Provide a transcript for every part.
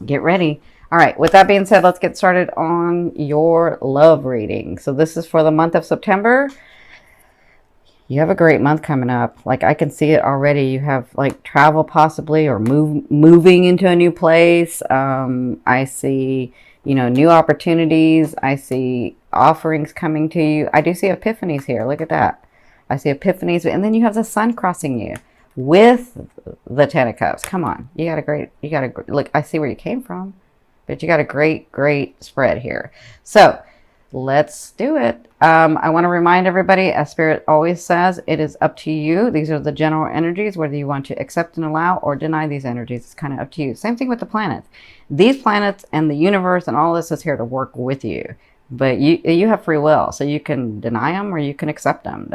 Get ready. All right, with that being said, let's get started on your love reading. So this is for the month of September. You have a great month coming up. Like, I can see it already. You have like travel possibly, or moving into a new place. I see, new opportunities. I see offerings coming to you. I do see epiphanies here. Look at that. I see epiphanies, and then you have the sun crossing you with the Ten of Cups. Come on. Look, I see where you came from, but you got a great spread here. So let's do it. I want to remind everybody, as Spirit always says, it is up to you. These are the general energies, whether you want to accept and allow or deny these energies. It's kind of up to you. Same thing with the planets. These planets and the universe and all this is here to work with you. But you have free will, so you can deny them or you can accept them.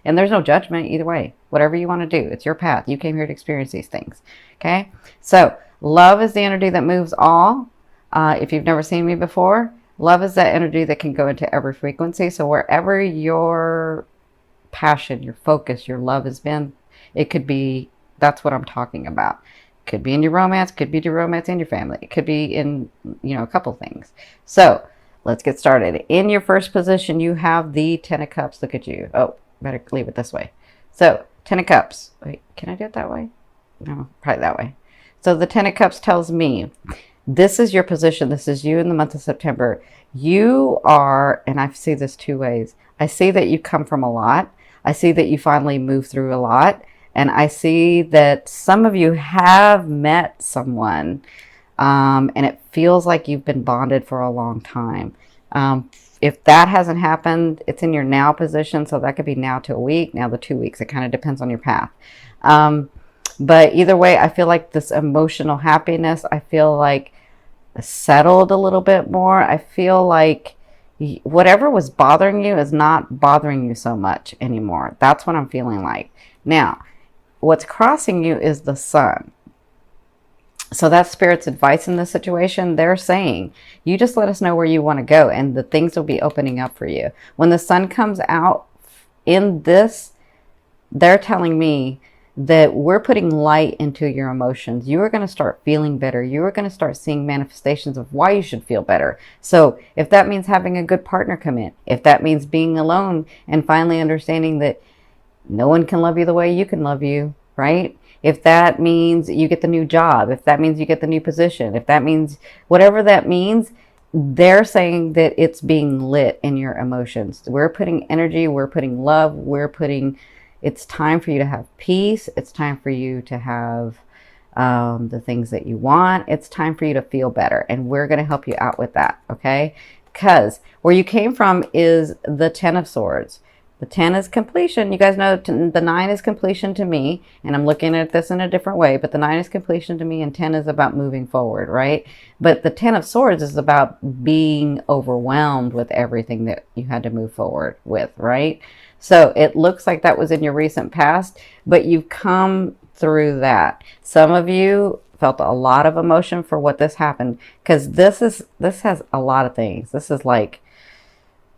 And there's no judgment either way. Whatever you want to do, it's your path. You came here to experience these things. Okay? So love is the energy that moves all. If you've never seen me before, love is that energy that can go into every frequency. So wherever your passion, your focus, your love has been, it could be, that's what I'm talking about. Could be in your romance, could be your romance in your family. It could be in, a couple things. So let's get started. In your first position, you have the Ten of Cups. Look at you. Oh, better leave it this way. So, Ten of Cups. Wait, can I do it that way? No, probably that way. So the Ten of Cups tells me, this is your position. This is you in the month of September. You are, and I see this two ways. I see that you come from a lot. I see that you finally move through a lot. And I see that some of you have met someone, and it feels like you've been bonded for a long time. If that hasn't happened, it's in your now position. So that could be now to a week, now to 2 weeks. It kind of depends on your path. But either way, I feel like this emotional happiness, I feel like settled a little bit more. I feel like whatever was bothering you is not bothering you so much anymore. That's what I'm feeling like. Now, what's crossing you is the sun. So that's Spirit's advice in this situation. They're saying, you just let us know where you want to go and the things will be opening up for you. When the sun comes out in this, they're telling me that we're putting light into your emotions. You are going to start feeling better. You are going to start seeing manifestations of why you should feel better. So if that means having a good partner come in, if that means being alone and finally understanding that no one can love you the way you can love you, right? If that means you get the new job, if that means you get the new position, if that means whatever that means, they're saying that it's being lit in your emotions. We're putting energy, we're putting love, it's time for you to have peace. It's time for you to have the things that you want. It's time for you to feel better. And we're going to help you out with that. Okay. Because where you came from is the Ten of Swords. The 10 is completion. You guys know the 9 is completion to me, and I'm looking at this in a different way, but the 9 is completion to me and 10 is about moving forward, right? But the 10 of Swords is about being overwhelmed with everything that you had to move forward with, right? So it looks like that was in your recent past, but you've come through that. Some of you felt a lot of emotion for what this happened, because this has a lot of things. This is like,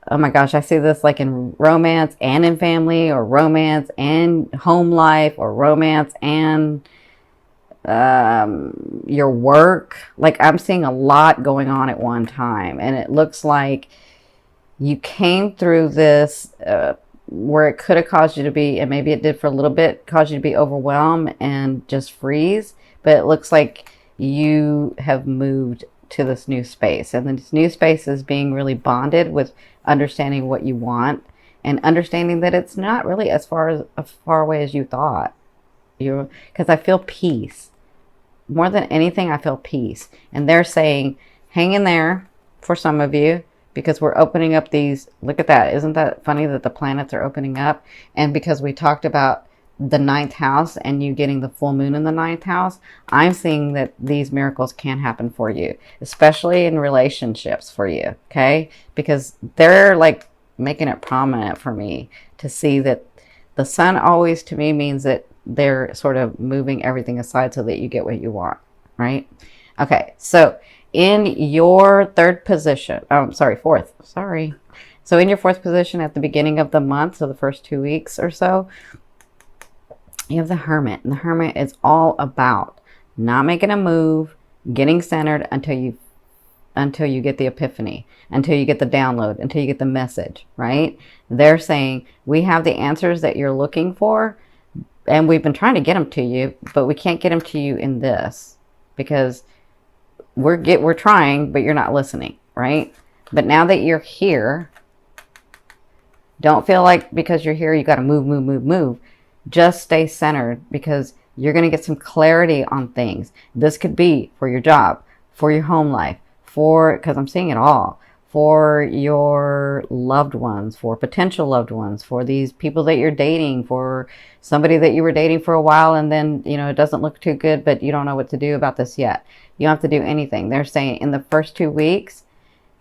oh my gosh, I see this like in romance and in family, or romance and home life, or romance and your work. Like, I'm seeing a lot going on at one time. And it looks like you came through this where it could have caused you to be, and maybe it did for a little bit, cause you to be overwhelmed and just freeze. But it looks like you have moved to this new space, and this new space is being really bonded with understanding what you want and understanding that it's not really as far away as you thought. Because I feel peace more than anything. I feel peace, and they're saying hang in there for some of you, because we're opening up these. Look at that. Isn't that funny that the planets are opening up? And because we talked about the 9th house and you getting the full moon in the 9th house, I'm seeing that these miracles can happen for you, especially in relationships for you. Okay. Because they're like making it prominent for me to see that the sun always to me means that they're sort of moving everything aside so that you get what you want. Right. Okay. So in your fourth. So in your fourth position at the beginning of the month, so the first 2 weeks or so, you have the Hermit. And the Hermit is all about not making a move, getting centered until you get the epiphany, until you get the download, until you get the message, right? They're saying, we have the answers that you're looking for, and we've been trying to get them to you, but we can't get them to you in this because we're trying, but you're not listening, right? But now that you're here, don't feel like because you're here, you got to move. Just stay centered because you're going to get some clarity on things. This could be for your job, for your home life, because I'm seeing it all, for your loved ones, for potential loved ones, for these people that you're dating, for somebody that you were dating for a while and then, it doesn't look too good, but you don't know what to do about this yet. You don't have to do anything. They're saying in the first 2 weeks,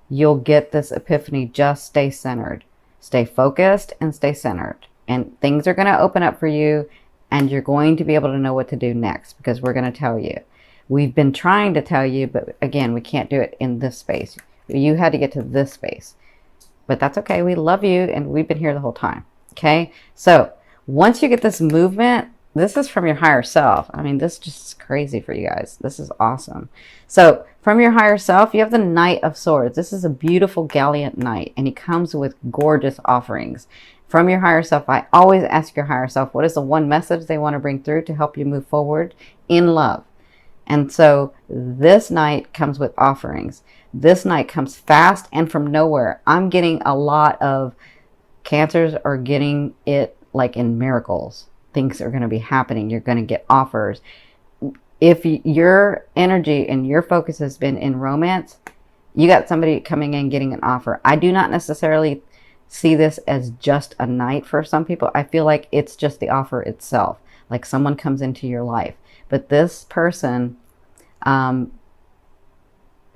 you'll get this epiphany. Just stay centered, stay focused, and stay centered. And things are going to open up for you, and you're going to be able to know what to do next because we're going to tell you. We've been trying to tell you, but again, we can't do it in this space. You had to get to this space. But that's okay. We love you, and we've been here the whole time. Okay? So once you get this movement, this is from your higher self. I mean, this just is crazy for you guys. This is awesome. So from your higher self, you have the Knight of Swords. This is a beautiful Gallant Knight, and he comes with gorgeous offerings. From your higher self, I always ask your higher self, what is the one message they want to bring through to help you move forward in love? And so this night comes with offerings. This night comes fast and from nowhere. I'm getting a lot of Cancers are getting it like in miracles. Things are going to be happening. You're going to get offers. If your energy and your focus has been in romance, you got somebody coming in getting an offer. I do not necessarily see this as just a night for some people. I feel like it's just the offer itself. Like someone comes into your life. But this person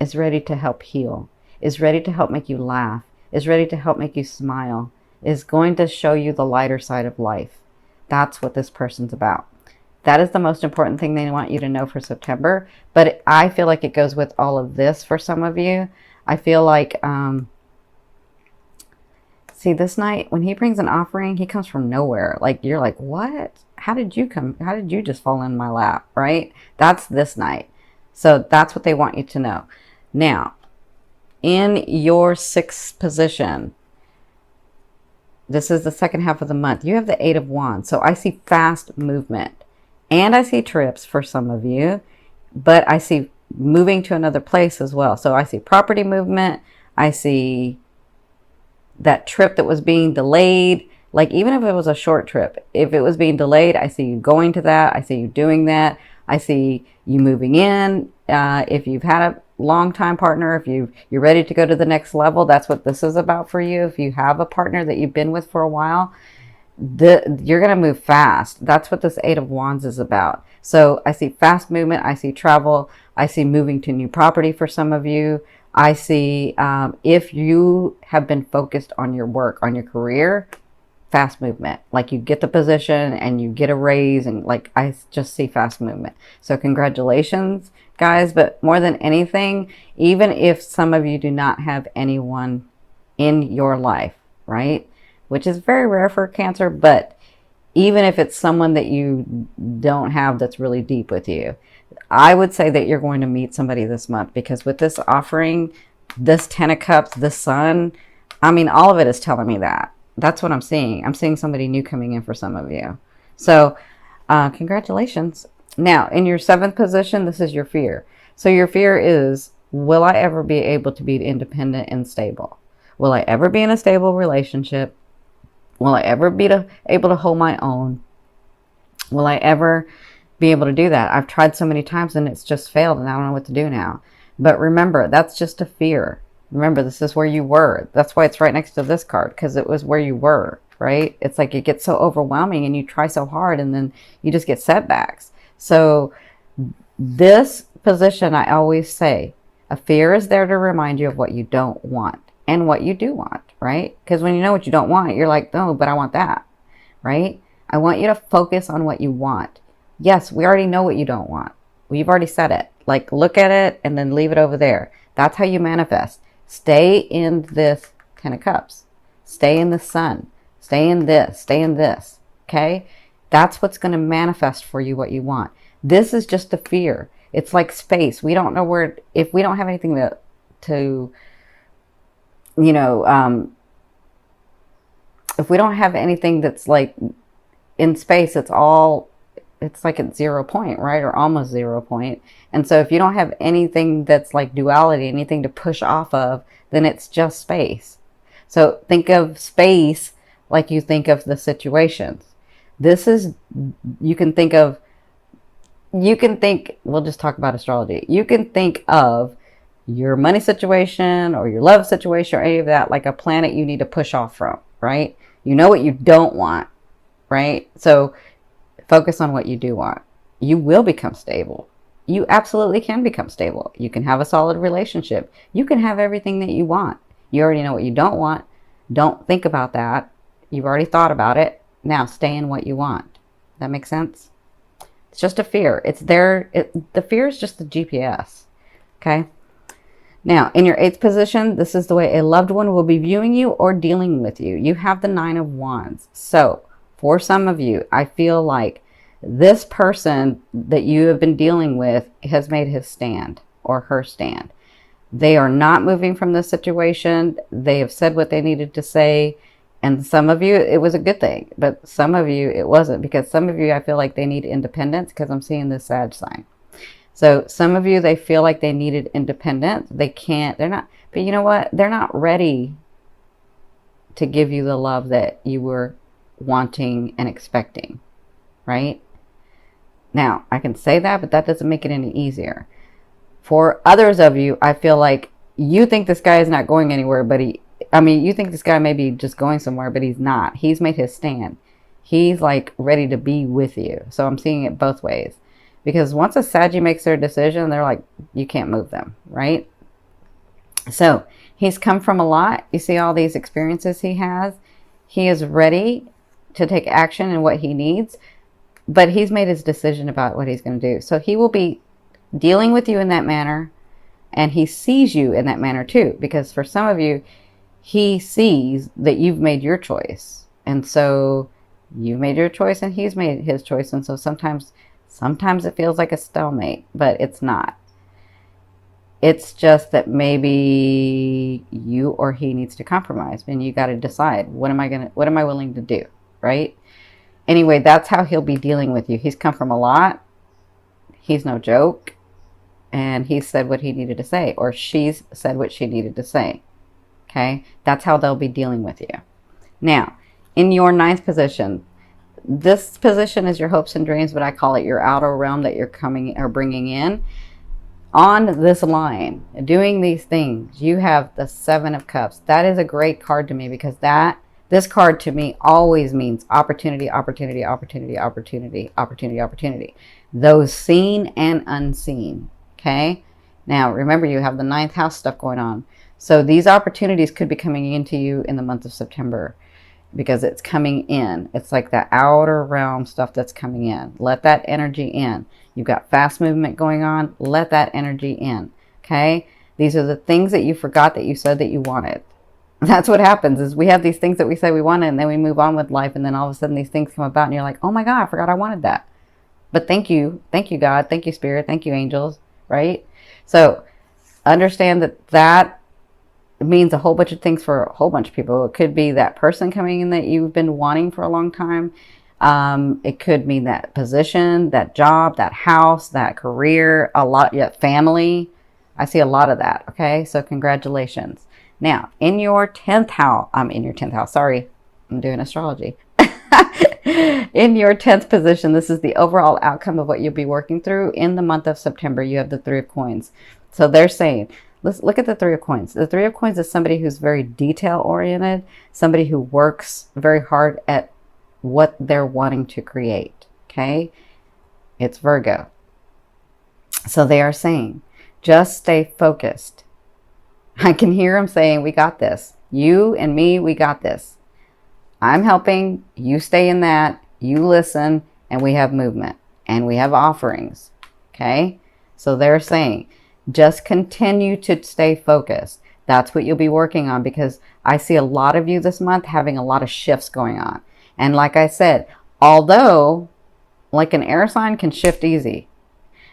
is ready to help heal, is ready to help make you laugh, is ready to help make you smile, is going to show you the lighter side of life. That's what this person's about. That is the most important thing they want you to know for September. But I feel like it goes with all of this for some of you. I feel like, see, this night, when he brings an offering, he comes from nowhere. Like, you're like, what? How did you come? How did you just fall in my lap, right? That's this night. So that's what they want you to know. Now, in your 6th position, this is the second half of the month, you have the 8 of Wands. So I see fast movement. And I see trips for some of you. But I see moving to another place as well. So I see property movement. I see that trip that was being delayed. Like, even if it was a short trip, if it was being delayed, I see you going to that. I see you doing that. I see you moving in. If you've had a long-time partner, if you're ready to go to the next level, that's what this is about for you. If you have a partner that you've been with for a while, you're going to move fast. That's what this 8 of Wands is about. So I see fast movement. I see travel. I see moving to new property for some of you. I see if you have been focused on your work, on your career, fast movement. Like, you get the position and you get a raise, and like, I just see fast movement. So congratulations, guys. But more than anything, even if some of you do not have anyone in your life, right? Which is very rare for Cancer, but even if it's someone that you don't have that's really deep with you, I would say that you're going to meet somebody this month, because with this offering, this 10 of Cups, the Sun, I mean, all of it is telling me that. That's what I'm seeing. I'm seeing somebody new coming in for some of you. So congratulations. Now, in your 7th position, this is your fear. So your fear is, will I ever be able to be independent and stable? Will I ever be in a stable relationship? Will I ever be able to hold my own? Will I ever be able to do that? I've tried so many times and it's just failed, and I don't know what to do now. But remember, that's just a fear. Remember, this is where you were. That's why it's right next to this card, because it was where you were, right? It's like it gets so overwhelming and you try so hard and then you just get setbacks. So this position, I always say, a fear is there to remind you of what you don't want and what you do want, right? Because when you know what you don't want, you're like, no, but I want that, right? I want you to focus on what you want. Yes, we already know what you don't want. We've already said it. Like, look at it and then leave it over there. That's how you manifest. Stay in this 10 of Cups. Stay in the Sun. Stay in this. Stay in this. Okay? That's what's going to manifest for you what you want. This is just a fear. It's like space. We don't know where, if we don't have anything to you know, if we don't have anything that's like in space, it's like at 0 point, right? Or almost 0 point. And so if you don't have anything that's like duality, anything to push off of, then it's just space. So think of space like you think of the situations. This is, you can think of, we'll just talk about astrology. You can think of your money situation or your love situation or any of that like a planet you need to push off from, right? You know what you don't want, right? So focus on what you do want. You will become stable. You absolutely can become stable. You can have a solid relationship. You can have everything that you want. You already know what you don't want. Don't think about that. You've already thought about it. Now stay in what you want. That makes sense? It's just a fear. It's there. The fear is just the GPS. Okay? Now, in your 8th position, this is the way a loved one will be viewing you or dealing with you. You have the 9 of Wands. So, for some of you, I feel like this person that you have been dealing with has made his stand or her stand. They are not moving from the situation. They have said what they needed to say. And some of you, it was a good thing. But some of you, it wasn't. Because some of you, I feel like they need independence because I'm seeing this Sag sign. So some of you, they feel like they needed independence. They can't, they're not, but you know what? They're not ready to give you the love that you were wanting and expecting, right? Now, I can say that, but that doesn't make it any easier. For others of you, I feel like you think this guy is not going anywhere, but you think this guy may be just going somewhere, but he's not. He's made his stand. He's like ready to be with you. So I'm seeing it both ways. Because once a Saggy makes their decision, they're like, you can't move them, right? So he's come from a lot. You see all these experiences he has. He is ready to take action in what he needs, but he's made his decision about what he's going to do. So he will be dealing with you in that manner, and he sees you in that manner too. Because for some of you, he sees that you've made your choice. And so you've made your choice and he's made his choice. And so sometimes it feels like a stalemate, but it's not. It's just that maybe you or he needs to compromise, and you got to decide, what am I willing to do, right? Anyway, that's how he'll be dealing with you. He's come from a lot. He's no joke. And he said what he needed to say, or she's said what she needed to say. Okay? That's how they'll be dealing with you. Now, in your 9th position, this position is your hopes and dreams, but I call it your outer realm that you're coming or bringing in. On this line, doing these things, you have the 7 of Cups. That is a great card to me because this card to me always means opportunity, opportunity, opportunity, opportunity, opportunity, opportunity. Those seen and unseen. Okay? Now, remember, you have the 9th house stuff going on. So these opportunities could be coming into you in the month of September. Because it's coming in. It's like that outer realm stuff that's coming in. Let that energy in. You've got fast movement going on. Let that energy in. Okay? These are the things that you forgot that you said that you wanted. That's what happens is we have these things that we say we wanted, and then we move on with life, and then all of a sudden these things come about and you're like, oh my God, I forgot I wanted that. But thank you. Thank you, God. Thank you, Spirit. Thank you, angels. Right? So understand that it means a whole bunch of things for a whole bunch of people. It could be that person coming in that you've been wanting for a long time. It could mean that position, that job, that house, that career, a lot, family. I see a lot of that. Okay. So congratulations. Now in your 10th house, sorry, I'm doing astrology. In your 10th position, this is the overall outcome of what you'll be working through in the month of September. You have the 3 of Coins. So they're saying, let's look at the 3 of Coins. The 3 of Coins is somebody who's very detail oriented, somebody who works very hard at what they're wanting to create. Okay. It's Virgo. So they are saying, just stay focused. I can hear them saying, we got this. You and me, we got this. I'm helping. You stay in that. You listen. And we have movement. And we have offerings. Okay. So they're saying, just continue to stay focused. That's what you'll be working on, because I see a lot of you this month having a lot of shifts going on. And like I said, although like an air sign can shift easy,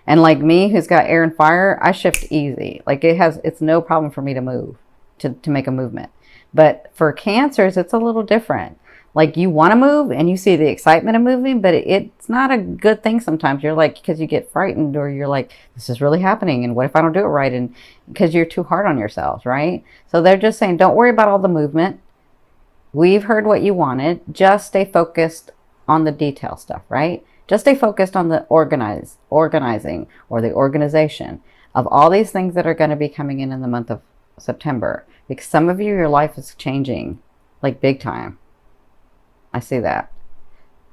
And like me, who's got air and fire, I shift easy. Like it's no problem for me to move, to make a movement. But for Cancers, it's a little different. Like you want to move and you see the excitement of moving, but it's not a good thing sometimes. You're like, because you get frightened, or you're like, this is really happening, and what if I don't do it right? And because you're too hard on yourselves, right? So they're just saying, don't worry about all the movement. We've heard what you wanted. Just stay focused on the detail stuff, right? Just stay focused on the organizing, or the organization of all these things that are going to be coming in the month of September. Because some of you, your life is changing like big time. I see that.